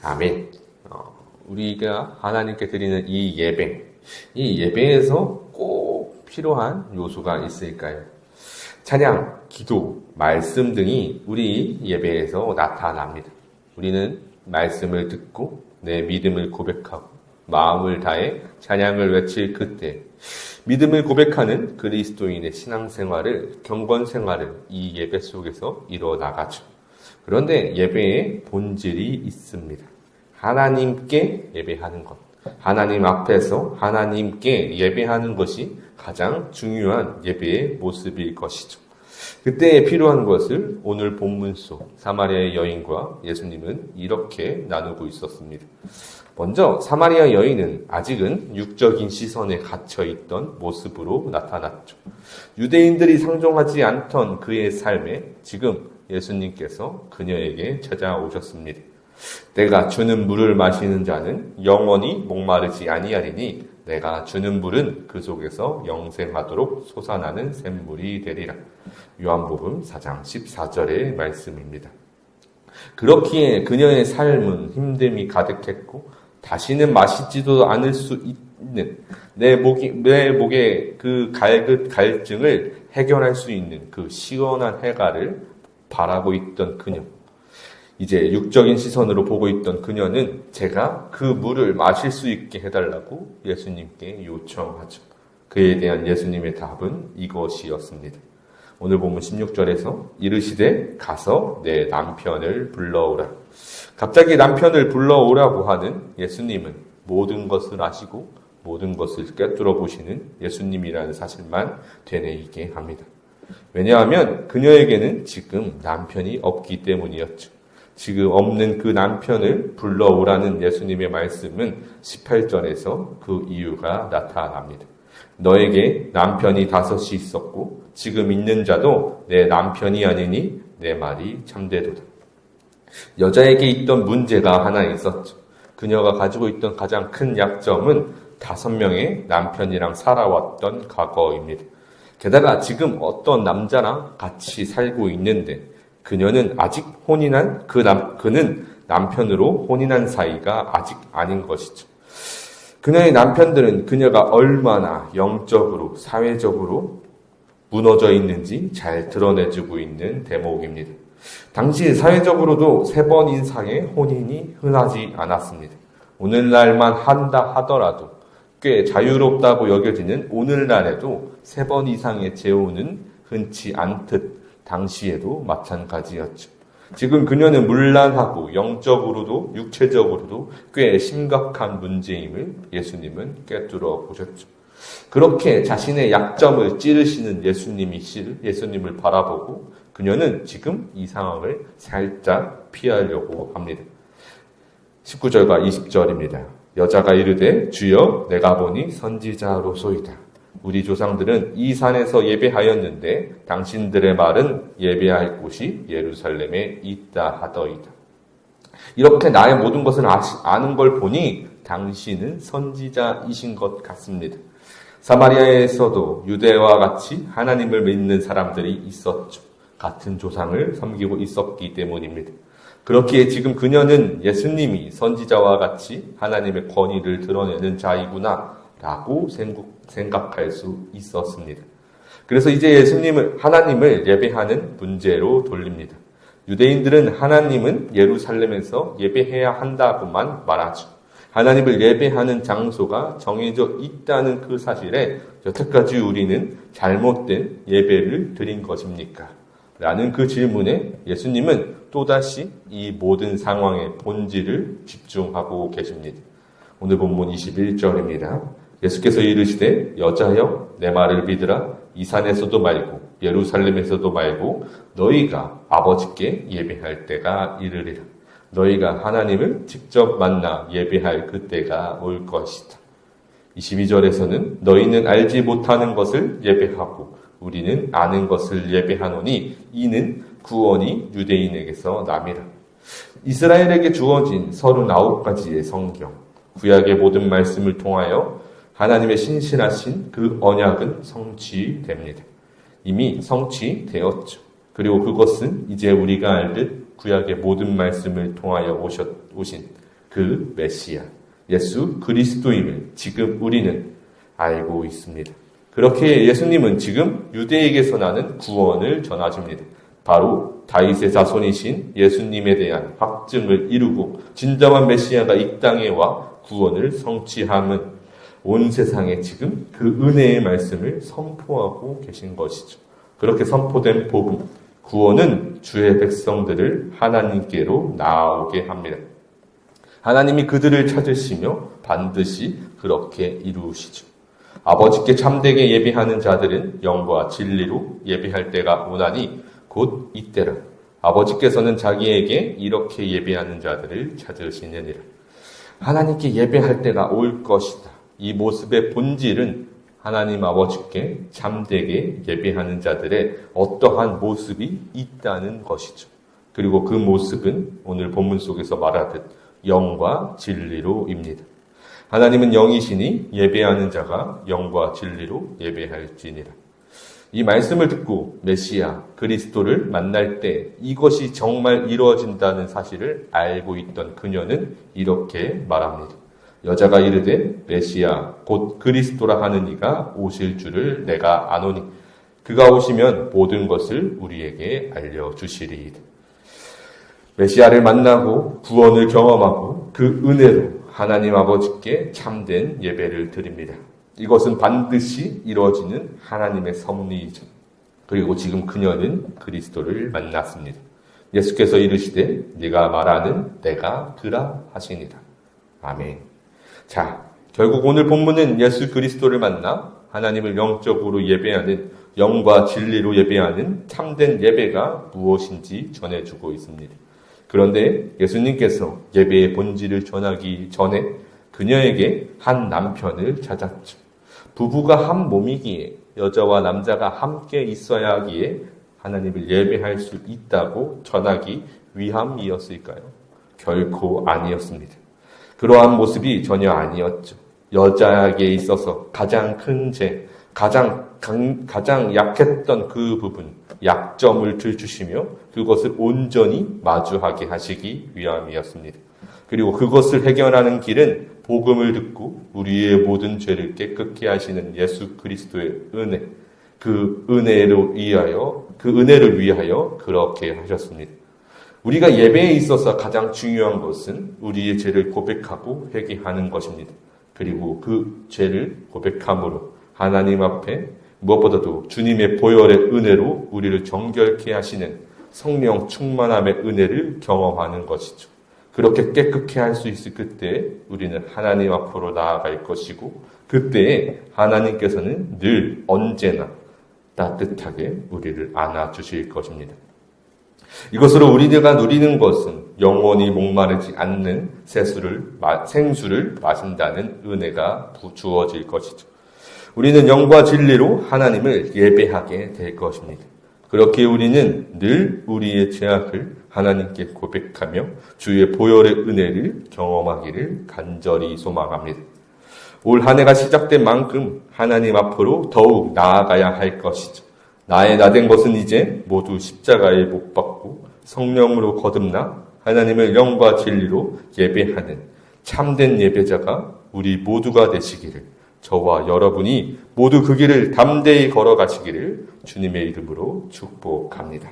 아멘. 우리가 하나님께 드리는 이 예배에서 꼭 필요한 요소가 있을까요? 찬양, 기도, 말씀 등이 우리 예배에서 나타납니다. 우리는 말씀을 듣고 내 믿음을 고백하고 마음을 다해 찬양을 외칠 그때 믿음을 고백하는 그리스도인의 신앙생활을, 경건생활을 이 예배 속에서 이뤄나가죠. 그런데 예배에 본질이 있습니다. 하나님께 예배하는 것, 하나님 앞에서 하나님께 예배하는 것이 가장 중요한 예배의 모습일 것이죠. 그때에 필요한 것을 오늘 본문 속 사마리아의 여인과 예수님은 이렇게 나누고 있었습니다. 먼저 사마리아 여인은 아직은 육적인 시선에 갇혀있던 모습으로 나타났죠. 유대인들이 상종하지 않던 그의 삶에 지금 예수님께서 그녀에게 찾아오셨습니다. 내가 주는 물을 마시는 자는 영원히 목마르지 아니하리니 내가 주는 물은 그 속에서 영생하도록 솟아나는 샘물이 되리라. 요한복음 4장 14절의 말씀입니다. 그렇기에 그녀의 삶은 힘듦이 가득했고 다시는 마시지도 않을 수 있는 내 목의 그 갈증을 해결할 수 있는 그 시원한 해가를 바라고 있던 그녀. 이제 육적인 시선으로 보고 있던 그녀는 제가 그 물을 마실 수 있게 해달라고 예수님께 요청하죠. 그에 대한 예수님의 답은 이것이었습니다. 오늘 본문 16절에서 이르시되 가서 내 남편을 불러오라. 갑자기 남편을 불러오라고 하는 예수님은 모든 것을 아시고 모든 것을 꿰뚫어 보시는 예수님이라는 사실만 되뇌이게 합니다. 왜냐하면 그녀에게는 지금 남편이 없기 때문이었죠. 지금 없는 그 남편을 불러오라는 예수님의 말씀은 18절에서 그 이유가 나타납니다. 너에게 남편이 5이 있었고 지금 있는 자도 내 남편이 아니니 내 말이 참되도다. 여자에게 있던 문제가 하나 있었죠. 그녀가 가지고 있던 가장 큰 약점은 5명의 남편이랑 살아왔던 과거입니다. 게다가 지금 어떤 남자랑 같이 살고 있는데 그녀는 아직 그는 남편으로 혼인한 사이가 아직 아닌 것이죠. 그녀의 남편들은 그녀가 얼마나 영적으로, 사회적으로 무너져 있는지 잘 드러내주고 있는 대목입니다. 당시 사회적으로도 3번 이상의 혼인이 흔하지 않았습니다. 오늘날만 한다 하더라도 꽤 자유롭다고 여겨지는 오늘날에도 3번 이상의 재혼은 흔치 않듯 당시에도 마찬가지였죠. 지금 그녀는 문란하고 영적으로도 육체적으로도 꽤 심각한 문제임을 예수님은 꿰뚫어 보셨죠. 그렇게 자신의 약점을 찌르시는 예수님을 바라보고 그녀는 지금 이 상황을 살짝 피하려고 합니다. 19절과 20절입니다. 여자가 이르되 주여 내가 보니 선지자로소이다. 우리 조상들은 이 산에서 예배하였는데 당신들의 말은 예배할 곳이 예루살렘에 있다 하더이다. 이렇게 나의 모든 것을 아는 걸 보니 당신은 선지자이신 것 같습니다. 사마리아에서도 유대와 같이 하나님을 믿는 사람들이 있었죠. 같은 조상을 섬기고 있었기 때문입니다. 그렇기에 지금 그녀는 예수님이 선지자와 같이 하나님의 권위를 드러내는 자이구나 라고 생각할 수 있었습니다. 그래서 이제 하나님을 예배하는 문제로 돌립니다. 유대인들은 하나님은 예루살렘에서 예배해야 한다고만 말하죠. 하나님을 예배하는 장소가 정해져 있다는 그 사실에 여태까지 우리는 잘못된 예배를 드린 것입니까? 라는 그 질문에 예수님은 또다시 이 모든 상황의 본질을 집중하고 계십니다. 오늘 본문 21절입니다. 예수께서 이르시되 여자여 내 말을 믿으라. 이 산에서도 말고 예루살렘에서도 말고 너희가 아버지께 예배할 때가 이르리라. 너희가 하나님을 직접 만나 예배할 그때가 올 것이다. 22절에서는 너희는 알지 못하는 것을 예배하고 우리는 아는 것을 예배하노니 이는 구원이 유대인에게서 남이라. 이스라엘에게 주어진 39가지의 성경, 구약의 모든 말씀을 통하여 하나님의 신실하신 그 언약은 성취됩니다. 이미 성취되었죠. 그리고 그것은 이제 우리가 알듯 구약의 모든 말씀을 통하여 오신 그 메시아, 예수 그리스도임을 지금 우리는 알고 있습니다. 그렇게 예수님은 지금 유대에게서 나는 구원을 전하십니다. 바로 다윗의 자손이신 예수님에 대한 확증을 이루고 진정한 메시아가 이 땅에 와 구원을 성취함은 온 세상에 지금 그 은혜의 말씀을 선포하고 계신 것이죠. 그렇게 선포된 복음, 구원은 주의 백성들을 하나님께로 나아오게 합니다. 하나님이 그들을 찾으시며 반드시 그렇게 이루시죠. 아버지께 참되게 예배하는 자들은 영과 진리로 예배할 때가 오나니 곧 이때라. 아버지께서는 자기에게 이렇게 예배하는 자들을 찾으시느니라. 하나님께 예배할 때가 올 것이다. 이 모습의 본질은 하나님 아버지께 참되게 예배하는 자들의 어떠한 모습이 있다는 것이죠. 그리고 그 모습은 오늘 본문 속에서 말하듯 영과 진리로입니다. 하나님은 영이시니 예배하는 자가 영과 진리로 예배할지니라. 이 말씀을 듣고 메시아 그리스도를 만날 때 이것이 정말 이루어진다는 사실을 알고 있던 그녀는 이렇게 말합니다. 여자가 이르되 메시아 곧 그리스도라 하는 이가 오실 줄을 내가 아노니 그가 오시면 모든 것을 우리에게 알려주시리이다. 메시아를 만나고 구원을 경험하고 그 은혜로 하나님 아버지께 참된 예배를 드립니다. 이것은 반드시 이루어지는 하나님의 섭리이죠. 그리고 지금 그녀는 그리스도를 만났습니다. 예수께서 이르시되 네가 말하는 내가 그라 하시니라. 아멘. 자, 결국 오늘 본문은 예수 그리스도를 만나 하나님을 영적으로 예배하는, 영과 진리로 예배하는 참된 예배가 무엇인지 전해주고 있습니다. 그런데 예수님께서 예배의 본질을 전하기 전에 그녀에게 한 남편을 찾았죠. 부부가 한 몸이기에 여자와 남자가 함께 있어야 하기에 하나님을 예배할 수 있다고 전하기 위함이었을까요? 결코 아니었습니다. 그러한 모습이 전혀 아니었죠. 여자에게 있어서 가장 큰 죄, 가장 약했던 그 부분, 약점을 들추시며 그것을 온전히 마주하게 하시기 위함이었습니다. 그리고 그것을 해결하는 길은 복음을 듣고 우리의 모든 죄를 깨끗게 하시는 예수 그리스도의 은혜, 그 은혜를 위하여 그렇게 하셨습니다. 우리가 예배에 있어서 가장 중요한 것은 우리의 죄를 고백하고 회개하는 것입니다. 그리고 그 죄를 고백함으로 하나님 앞에 무엇보다도 주님의 보혈의 은혜로 우리를 정결케 하시는 성령 충만함의 은혜를 경험하는 것이죠. 그렇게 깨끗게 할 수 있을 그때 우리는 하나님 앞으로 나아갈 것이고 그때에 하나님께서는 늘 언제나 따뜻하게 우리를 안아주실 것입니다. 이것으로 우리가 누리는 것은 영원히 목마르지 않는 생수를 마신다는 은혜가 주어질 것이죠. 우리는 영과 진리로 하나님을 예배하게 될 것입니다. 그렇게 우리는 늘 우리의 죄악을 하나님께 고백하며 주의 보혈의 은혜를 경험하기를 간절히 소망합니다. 올 한 해가 시작된 만큼 하나님 앞으로 더욱 나아가야 할 것이죠. 나의 나된 것은 이제 모두 십자가에 못 박고 성령으로 거듭나 하나님을 영과 진리로 예배하는 참된 예배자가 우리 모두가 되시기를, 저와 여러분이 모두 그 길을 담대히 걸어가시기를 주님의 이름으로 축복합니다.